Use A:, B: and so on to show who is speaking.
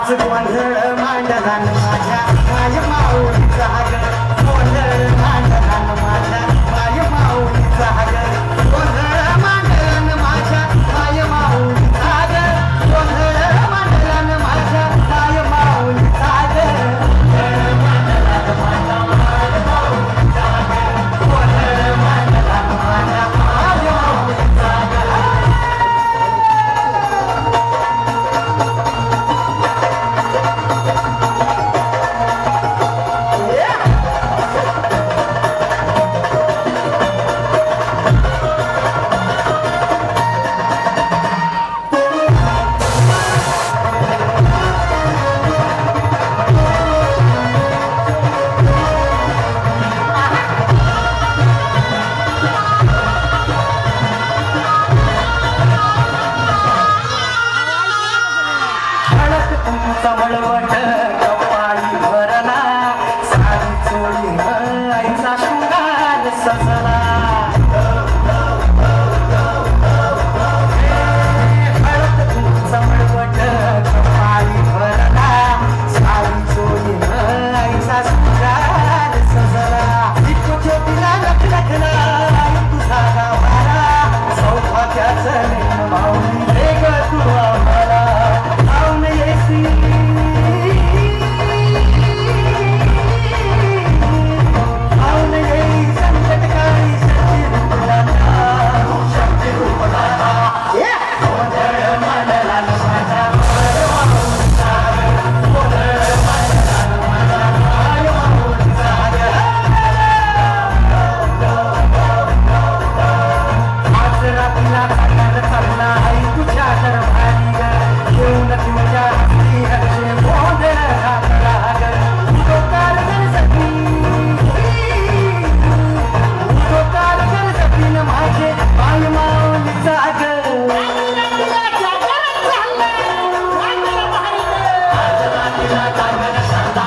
A: आज गोंधळ मांडला न माझ्या माय माऊलीचा ग गोंधळ मांडला न माझ्या माय माऊलीचा ग गोंधळ मांडला न माझ्या माय माऊलीचा ग गोंधळ मांडला न माझ्या माय माऊलीचा ग गोंधळ मांडला न माझ्या माय माऊलीचा ग गोंधळ मांडला न माझ्या माय माऊलीचा ग चवळवट कपाळी भरला साडी चोळी आईचा शृंगार सजला चवळवट कपाळी भरला साडी चोळी आईचा शृंगार सजला इतको ज्योतीला लखलखला तुझा गावाला सौभाग्याचं माऊली रे ग तू आम्हाला पाहुण येसी पाहुण येई संकटकाळी शक्ती रूपदाता गोंधळ मांडला न माझ्या माय माऊलीचा ग गोंधळ मांडला न माझ्या माय माऊलीचा ग आज रात्रीला खाणार चालला आई तुझ्या दरबारी ग येऊन तुझ्या हस्ती हर्षे गोंधळ घातला ग तो कारगर सखी तो कारगर सखीन माझे माय माऊलीचा ग आज रात्रीला जागर चालला